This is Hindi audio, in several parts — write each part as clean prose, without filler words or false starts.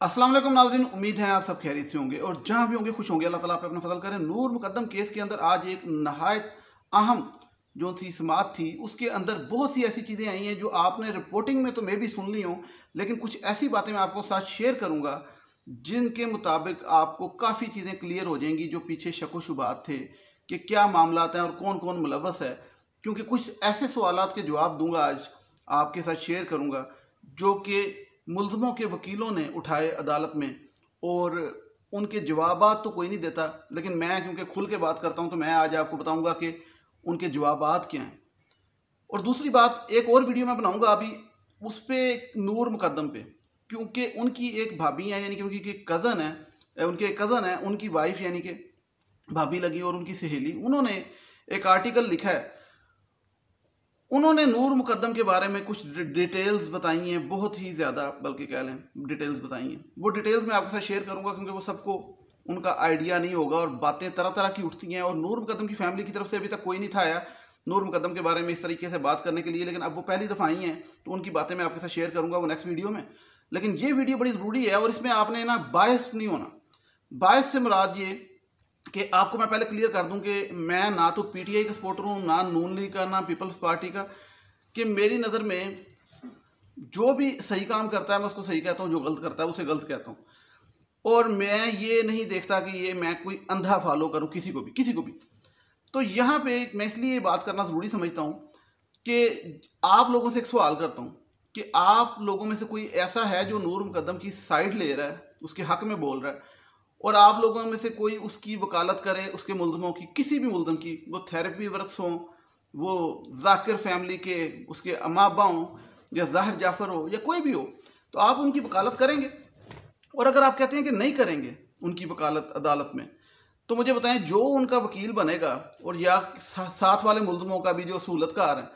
अस्सलाम वालेकुम नाज़रीन, उम्मीद है आप सब खैरियत से होंगे और जहां भी होंगे खुश होंगे। अल्लाह ताला पे अपना फजल करें। नूर मुकद्दम केस के अंदर आज एक नहायत अहम जो थी समात थी, उसके अंदर बहुत सी ऐसी चीज़ें आई हैं जो आपने रिपोर्टिंग में तो मैं भी सुन ली हूँ, लेकिन कुछ ऐसी बातें मैं आपको साथ शेयर करूँगा जिनके मुताबिक आपको काफ़ी चीज़ें क्लियर हो जाएंगी जो पीछे शक व शुबहात थे कि क्या मामला हैं और कौन कौन मुलव्वस है। क्योंकि कुछ ऐसे सवालात के जवाब दूंगा आज आपके साथ शेयर करूँगा जो कि मुल्ज़िमों के वकीलों ने उठाए अदालत में, और उनके जवाबात तो कोई नहीं देता, लेकिन मैं क्योंकि खुल के बात करता हूं तो मैं आज आपको बताऊंगा कि उनके जवाबात क्या हैं। और दूसरी बात, एक और वीडियो मैं बनाऊंगा अभी उस पर नूर मुकद्दम पे, क्योंकि उनकी एक भाभी है, यानी कि उनकी एक कज़न है, उनके एक कज़न है, उनकी वाइफ यानी कि भाभी लगी और उनकी सहेली, उन्होंने एक आर्टिकल लिखा है। उन्होंने नूर मुकद्दम के बारे में कुछ डिटेल्स बताई हैं, बहुत ही ज़्यादा बल्कि कह लें डिटेल्स बताई हैं। वो डिटेल्स मैं आपके साथ शेयर करूंगा क्योंकि वो सबको उनका आइडिया नहीं होगा और बातें तरह तरह की उठती हैं। और नूर मुकद्दम की फैमिली की तरफ से अभी तक कोई नहीं था आया नूर मुकद्दम के बारे में इस तरीके से बात करने के लिए, लेकिन अब वो पहली दफ़ा आई हैं तो उनकी बातें मैं आपके साथ शेयर करूँगा वो नेक्स्ट वीडियो में। लेकिन ये वीडियो बड़ी ज़रूरी है और इसमें आपने ना बायस नहीं होना। बायस से मुराद ये कि आपको मैं पहले क्लियर कर दूं कि मैं ना तो पीटीआई का सपोर्टर हूँ, ना नून लीग का, ना पीपल्स पार्टी का। कि मेरी नज़र में जो भी सही काम करता है मैं उसको सही कहता हूँ, जो गलत करता है उसे गलत कहता हूँ। और मैं ये नहीं देखता कि ये मैं कोई अंधा फॉलो करूँ किसी को भी। तो यहाँ पे मैं इसलिए बात करना ज़रूरी समझता हूँ कि आप लोगों से एक सवाल करता हूँ कि आप लोगों में से कोई ऐसा है जो नूर मुकद्दम की साइड ले रहा है, उसके हक़ में बोल रहा है, और आप लोगों में से कोई उसकी वकालत करे, उसके मुल्ज़िमों की, किसी भी मुल्ज़िम की, वो थेरेपी वर्क्स हों, वो जाकिर फैमिली के उसके अम्मा अब्बा हों, या ज़ाहिर जाफ़र हो, या कोई भी हो, तो आप उनकी वकालत करेंगे। और अगर आप कहते हैं कि नहीं करेंगे उनकी वकालत अदालत में, तो मुझे बताएं जो उनका वकील बनेगा और या साथ वाले मुल्ज़िमों का भी जो सहूलतकार हैं,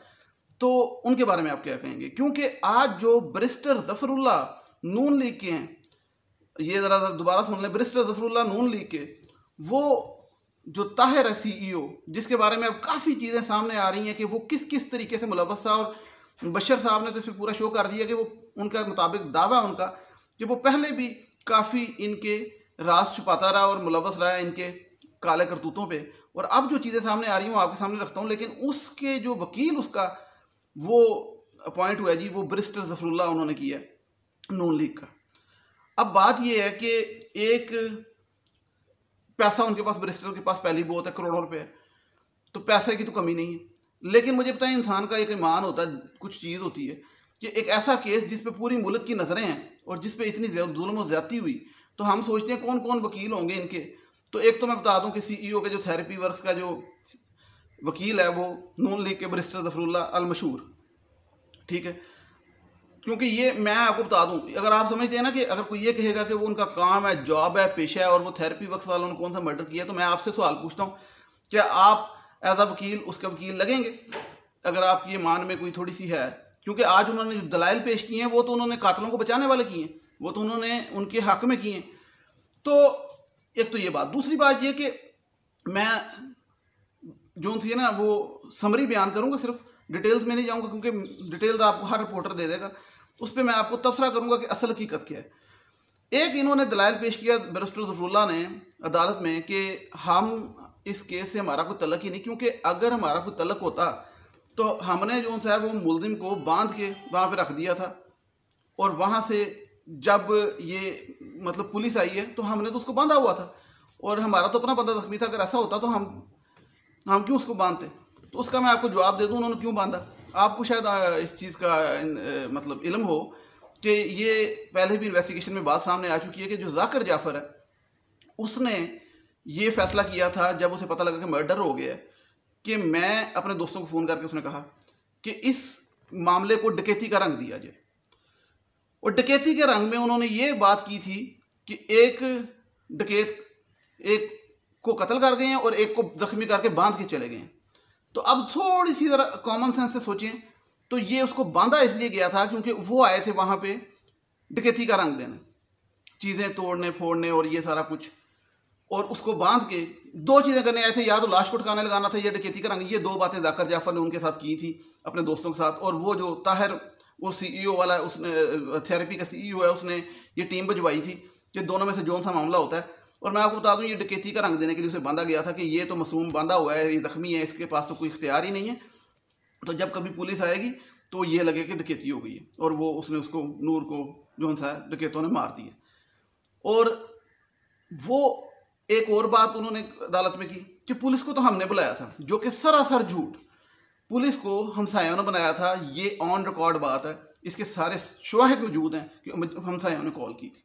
तो उनके बारे में आप क्या कहेंगे? क्योंकि आज जो बैरिस्टर ज़फ़रुल्लाह नून लीग के हैं, ये ज़रा दोबारा सुन लें, बैरिस्टर ज़फ़रुल्लाह नून लीग के, वो जो ताहिर है सीईओ, जिसके बारे में अब काफ़ी चीज़ें सामने आ रही हैं कि वो किस किस तरीके से मुलव्वस था, और बशर साहब ने तो इस पर पूरा शो कर दिया कि वो उनका मुताबिक दावा उनका कि वो पहले भी काफ़ी इनके राज छुपाता रहा और मुलव्वस रहा है इनके काले करतूतों पे। और अब जो चीज़ें सामने आ रही हैं वो आपके सामने रखता हूँ, लेकिन उसके जो वकील उसका वो अपॉइंट हुआ है जी, वो बैरिस्टर ज़फ़रुल्लाह उन्होंने किया नून लीग का। अब बात ये है कि एक पैसा उनके पास, बैरिस्टर के पास पहले ही बहुत है, करोड़ों रुपए है, तो पैसे की तो कमी नहीं है। लेकिन मुझे पता है इंसान का एक ईमान होता है, कुछ चीज़ होती है कि एक ऐसा केस जिस पे पूरी मुल्क की नज़रें हैं और जिस पे इतनी जुल्म और ज़्यादती हुई, तो हम सोचते हैं कौन कौन वकील होंगे इनके। तो एक तो मैं बता दूं कि सीईओ के जो थेरेपी वर्क्स का जो वकील है वो नून लीग के बैरिस्टर ज़फ़रुल्लाह अल मशहूर, ठीक है। क्योंकि ये मैं आपको बता दूं, अगर आप समझते हैं ना कि अगर कोई ये कहेगा कि वो उनका काम है, जॉब है, पेशा है, और वो थेरेपी वर्क्स वालों ने कौन सा मर्डर किया, तो मैं आपसे सवाल पूछता हूँ, क्या आप एज अ वकील उसका वकील लगेंगे अगर आपकी ये मान में कोई थोड़ी सी है? क्योंकि आज उन्होंने जो दलाइल पेश किए हैं वो तो उन्होंने कातलों को बचाने वाले किए हैं, वो तो उन्होंने उनके हक में किए हैं। तो एक तो ये बात। दूसरी बात ये कि मैं जो थी ना वो समरी बयान करूँगा, सिर्फ डिटेल्स में नहीं जाऊँगा क्योंकि डिटेल्स आपको हर रिपोर्टर दे देगा। उस पर मैं आपको तबसरा करूँगा कि असल हकीकत क्या है। एक इन्होंने दलाइल पेश किया बैरिस्टर ज़फ़रुल्लाह ने अदालत में कि हम इस केस से हमारा कोई तल्लक ही नहीं, क्योंकि अगर हमारा कोई तल्लक होता तो हमने जो है वो मुल्ज़िम को बांध के वहाँ पे रख दिया था, और वहाँ से जब ये मतलब पुलिस आई है तो हमने तो उसको बांधा हुआ था, और हमारा तो अपना बंदा ज़ख्मी था। अगर ऐसा होता तो हम क्यों उसको बांधते? तो उसका मैं आपको जवाब दे दूँ उन्होंने क्यों बांधा। आपको शायद इस चीज़ का मतलब इल्म हो कि ये पहले भी इन्वेस्टिगेशन में बात सामने आ चुकी है कि जो जाकिर जाफ़र है उसने ये फैसला किया था जब उसे पता लगा कि मर्डर हो गया है, कि मैं अपने दोस्तों को फ़ोन करके उसने कहा कि इस मामले को डकैती का रंग दिया जाए। और डकैती के रंग में उन्होंने ये बात की थी कि एक डकैत एक को कत्ल कर गए हैं और एक को ज़ख्मी करके बांध के चले गए हैं। तो अब थोड़ी सी ज़रा कॉमन सेंस से सोचें, तो ये उसको बांधा इसलिए गया था क्योंकि वो आए थे वहाँ पे डकैती का रंग देने, चीज़ें तोड़ने फोड़ने और ये सारा कुछ, और उसको बांध के दो चीज़ें करने आए थे, या तो लाश को ठिकाने लगाना था या डकैती का रंग। ये दो बातें जाकिर जाफ़र ने उनके साथ की थी अपने दोस्तों के साथ। और वो जो ताहिर वो सीईओ वाला, उसने थेरेपी का सीईओ है, उसने ये टीम बजवाई थी कि दोनों में से जो सा मामला होता है। और मैं आपको बता दूं, ये डकैती का रंग देने के लिए उसे बांधा गया था कि ये तो मासूम बांधा हुआ है, ये जख्मी है, इसके पास तो कोई इख्तियार ही नहीं है, तो जब कभी पुलिस आएगी तो ये लगे कि डकैती हो गई है। और वो उसने उसको नूर को जो सा डकैतों ने मार दिया। और वो एक और बात उन्होंने अदालत में की कि पुलिस को तो हमने बुलाया था, जो कि सरासर झूठ। पुलिस को हमसायों ने बनाया था, ये ऑन रिकॉर्ड बात है, इसके सारे शवाहिद मौजूद हैं कि हमसायों ने कॉल की थी।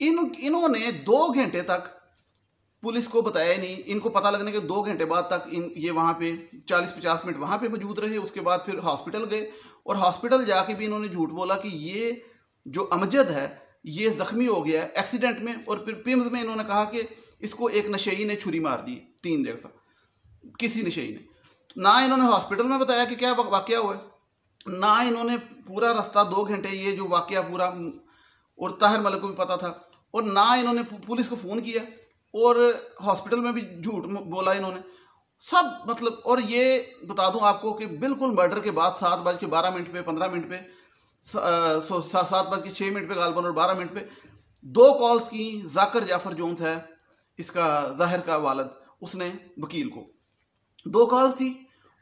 इन्होंने 2 घंटे तक पुलिस को बताया ही नहीं। इनको पता लगने के 2 घंटे बाद तक ये वहाँ पे 40-50 मिनट वहाँ पे मौजूद रहे। उसके बाद फिर हॉस्पिटल गए और हॉस्पिटल जाके भी इन्होंने झूठ बोला कि ये जो अमजद है ये ज़ख्मी हो गया है एक्सीडेंट में। और फिर पिम्स में इन्होंने कहा कि इसको एक नशेई ने छुरी मार दी 3 दफ़ा, किसी नशेई ने। ना इन्होंने हॉस्पिटल में बताया कि क्या वाक़या हुआ है, ना इन्होंने पूरा रास्ता 2 घंटे ये जो वाक़या पूरा और ताहिर मलिक को भी पता था, और ना इन्होंने पुलिस को फ़ोन किया, और हॉस्पिटल में भी झूठ बोला इन्होंने सब। मतलब, और ये बता दूं आपको कि बिल्कुल मर्डर के बाद 7:12 पे 15 मिनट पे 7:06 पे गालबन और 12 मिनट पे 2 कॉल्स की जाकिर जाफर जोन्स है इसका ज़ाहिर का वालिद, उसने वकील को 2 कॉल्स थी।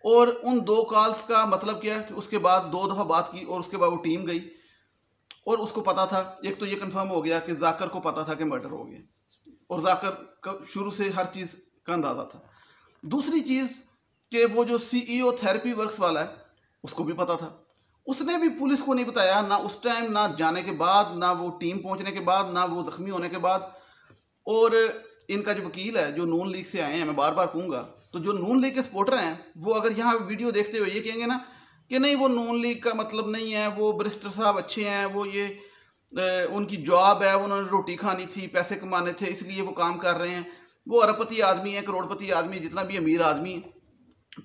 और उन 2 कॉल्स का मतलब क्या है कि उसके बाद 2 दफ़ा बात की और उसके बाद वो टीम गई और उसको पता था, एक तो ये कंफर्म हो गया कि जाकिर को पता था कि मर्डर हो गया और जाकिर का शुरू से हर चीज़ का अंदाज़ा था। दूसरी चीज़ कि वो जो CEO थेरेपी वर्क्स वाला है उसको भी पता था, उसने भी पुलिस को नहीं बताया, ना उस टाइम, ना जाने के बाद, ना वो टीम पहुंचने के बाद, ना वो ज़ख्मी होने के बाद। और इनका जो वकील है जो नून लीग से आए हैं, मैं बार बार कहूँगा, तो जो नून लीग के सपोर्टर हैं वो अगर यहाँ वीडियो देखते हुए ये कहेंगे ना कि नहीं वो नून लीग का मतलब नहीं है, वो बैरिस्टर साहब अच्छे हैं, वो ये उनकी जॉब है, उन्होंने रोटी खानी थी, पैसे कमाने थे, इसलिए वो काम कर रहे हैं, वो अरबपति आदमी है, करोड़पति आदमी, जितना भी अमीर आदमी है,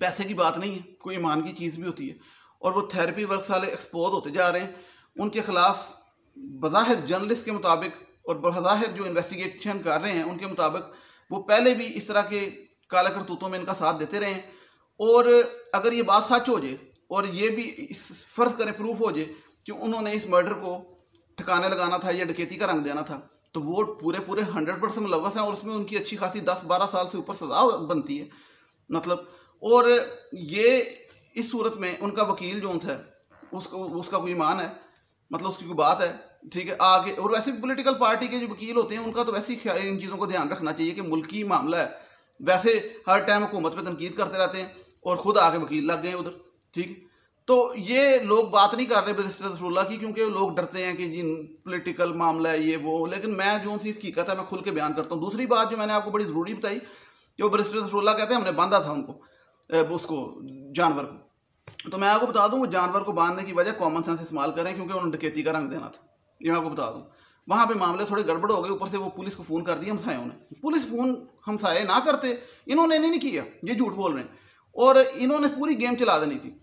पैसे की बात नहीं है, कोई ईमान की चीज़ भी होती है। और वो थेरेपी वर्क्स वाले एक्सपोज होते जा रहे हैं, उनके खिलाफ बज़ाहिर जर्नलिस्ट के मुताबिक और बज़ाहिर जो इन्वेस्टिगेशन कर रहे हैं उनके मुताबिक वो पहले भी इस तरह के काला करतूतों में इनका साथ देते रहे हैं। और अगर ये बात सच हो जाए और ये भी फ़र्ज़ करें प्रूफ हो जाए कि उन्होंने इस मर्डर को ठिकाने लगाना था या डकैती का रंग देना था, तो वो पूरे 100% मुलव्वस हैं और उसमें उनकी अच्छी खासी 10-12 साल से ऊपर सज़ा बनती है मतलब। और ये इस सूरत में उनका वकील जो है उसका कोई ईमान है, मतलब उसकी कोई बात है, ठीक है आगे। और वैसे भी पॉलिटिकल पार्टी के जो वकील होते हैं उनका तो वैसे ही इन चीज़ों को ध्यान रखना चाहिए कि मुल्की मामला है, वैसे हर टाइम हुकूमत पे तनकीद करते रहते हैं और ख़ुद आगे वकील लग गए उधर, ठीक। तो ये लोग बात नहीं कर रहे बैरिस्टर नसरुल्लाह की क्योंकि लोग डरते हैं कि जी पॉलिटिकल मामला है ये वो, लेकिन मैं जो सी हकीकत है मैं खुल के बयान करता हूँ। दूसरी बात जो मैंने आपको बड़ी ज़रूरी बताई कि वो बैरिस्टर नसरुल्लाह कहते हैं हमने बांधा था उनको उसको जानवर को, तो मैं आपको बता दूं वो जानवर को बांधने की वजह कॉमन सेंस इस्तेमाल करें क्योंकि उन्होंने डकैती का रंग देना था। ये मैं आपको बता दूं वहाँ पे मामले थोड़े गड़बड़ हो गए, ऊपर से वो पुलिस को फ़ोन कर दिया हमसायों ने। पुलिस फ़ोन हमसाए ना करते, इन्होंने नहीं किया, ये झूठ बोल रहे हैं और इन्होंने पूरी गेम चला देनी थी।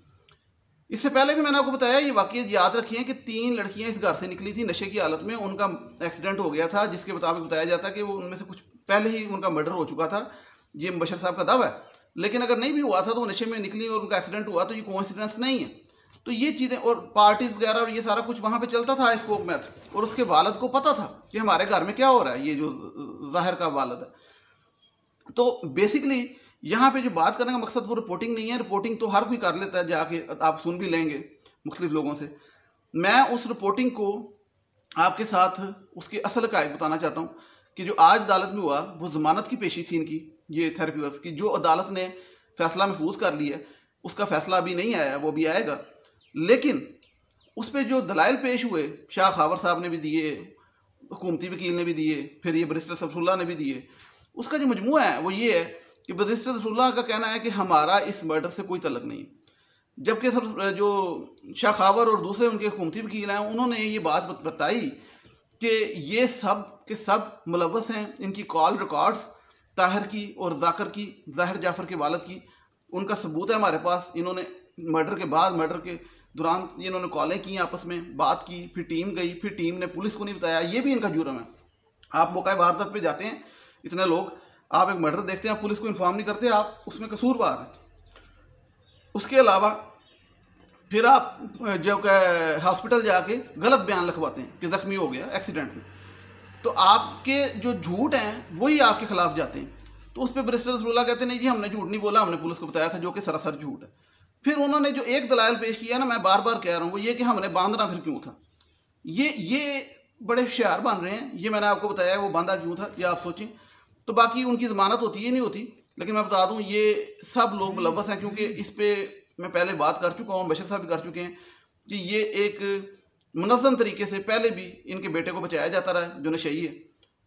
इससे पहले भी मैंने आपको बताया, ये वाकई याद रखिए कि 3 लड़कियां इस घर से निकली थी नशे की हालत में, उनका एक्सीडेंट हो गया था जिसके मुताबिक बताया जाता है कि वो उनमें से कुछ पहले ही उनका मर्डर हो चुका था। ये मुबशर साहब का दावा है, लेकिन अगर नहीं भी हुआ था तो वो नशे में निकली और उनका एक्सीडेंट हुआ, तो ये कोइंसिडेंस नहीं है। तो ये चीज़ें और पार्टीज वगैरह और ये सारा कुछ वहाँ पे चलता था स्कोप में, और उसके वालिद को पता था कि हमारे घर में क्या हो रहा है, ये जो ज़ाहिर का वालिद है। तो बेसिकली यहाँ पे जो बात करने का मकसद वो रिपोर्टिंग नहीं है, रिपोर्टिंग तो हर कोई कर लेता है, जाके आप सुन भी लेंगे मुख्तलिफ लोगों से। मैं उस रिपोर्टिंग को आपके साथ उसके असल हक़ाइक़ बताना चाहता हूँ कि जो आज अदालत में हुआ वो ज़मानत की पेशी थी इनकी, ये थेरेपी वर्क्स की, जो अदालत ने फैसला महफूज कर लिया है, उसका फैसला अभी नहीं आया, वो भी आएगा। लेकिन उस पर जो दलाइल पेश हुए, शाह खावर साहब ने भी दिए, हुकूमती वकील ने भी दिए, फिर ये बैरिस्टर नसरुल्लाह ने भी दिए, उसका जो मजमूआ है वो ये है कि बैरिस्टर नसरुल्लाह का कहना है कि हमारा इस मर्डर से कोई तल्लुक़ नहीं, जबकि जो शाह खावर और दूसरे उनके हुकूमती वकील हैं उन्होंने ये बात बताई कि ये सब के सब मुलव्वस हैं, इनकी कॉल रिकॉर्ड्स ताहिर की और जाकिर की, ज़ाहिर जाफ़र के वालिद की, उनका सबूत है हमारे पास। इन्होंने मर्डर के बाद, मर्डर के दौरान इन्होंने कॉलें की, आपस में बात की, फिर टीम गई, फिर टीम ने पुलिस को नहीं बताया, ये भी इनका जुर्म है। आप मौका वारदात पे जाते हैं, इतने लोग, आप एक मर्डर देखते हैं, आप पुलिस को इन्फॉर्म नहीं करते, आप उसमें कसूरवार हैं। उसके अलावा फिर आप जो हॉस्पिटल जाके गलत बयान लिखवाते हैं कि ज़ख्मी हो गया एक्सीडेंट में, तो आपके जो झूठ हैं वही आपके खिलाफ जाते हैं। तो उस पर बैरिस्टर नसरुल्लाह कहते नहीं जी हमने झूठ नहीं बोला, हमने पुलिस को बताया था, जो कि सरासर झूठ है। फिर उन्होंने जो एक दलाइल पेश किया ना, मैं बार बार कह रहा हूँ, वो ये कि हमने बांधना फिर क्यों था। ये बड़े होशियार बन रहे हैं। ये मैंने आपको बताया वो बांधा क्यों था, ये आप सोचें। तो बाकी उनकी ज़मानत होती है नहीं होती, लेकिन मैं बता दूं ये सब लोग मुलव्वस हैं, क्योंकि इस पर मैं पहले बात कर चुका हूँ, बशर साहब भी कर चुके हैं कि ये एक मुनज़्ज़म तरीके से पहले भी इनके बेटे को बचाया जाता रहा है जो नशई है,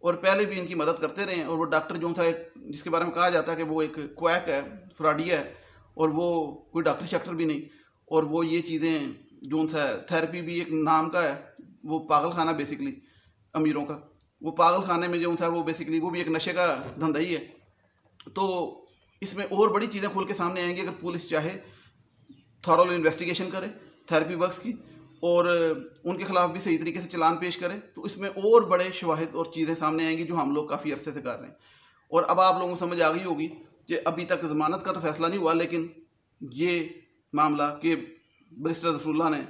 और पहले भी इनकी मदद करते रहे हैं। और वो डॉक्टर जो था जिसके बारे में कहा जाता है कि वो एक क्वैक है, फ्रॉडिया है, और वो कोई डॉक्टर शक्टर भी नहीं, और वो ये चीज़ें जो था थेरेपी भी एक नाम का है, वो पागल खाना बेसिकली अमीरों का, वो पागल खाने में जो था वो बेसिकली वो भी एक नशे का धंधा ही है। तो इसमें और बड़ी चीज़ें खुल के सामने आएंगी अगर पुलिस चाहे थॉरल इन्वेस्टिगेशन करे थेरेपी वर्क्स की, और उनके खिलाफ भी सही तरीके से चलान पेश करे, तो इसमें और बड़े शवाहिद और चीज़ें सामने आएंगी जो हम लोग काफ़ी अरसे से कर रहे हैं। और अब आप लोगों को समझ आ गई होगी कि अभी तक ज़मानत का तो फैसला नहीं हुआ, लेकिन ये मामला कि बैरिस्टर नसरुल्लाह ने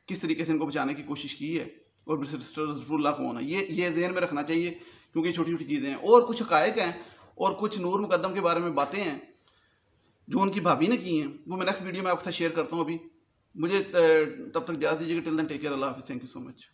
किस तरीके से इनको बचाने की कोशिश की है और बैरिस्टर नसरुल्लाह कौन है, ये ज़हन में रखना चाहिए, क्योंकि छोटी छोटी चीज़ें हैं। और कुछ हक़ाइक़ हैं और कुछ नूर मुकद्दम के बारे में बातें हैं जो उनकी भाभी ने की हैं, वो मैं नेक्स्ट वीडियो में आपके साथ शेयर करता हूँ। अभी मुझे तब तक इजाज़त दीजिएगा। टिल देन टेक केयर, अल्लाह हाफ़िज़, थैंक यू सो मच।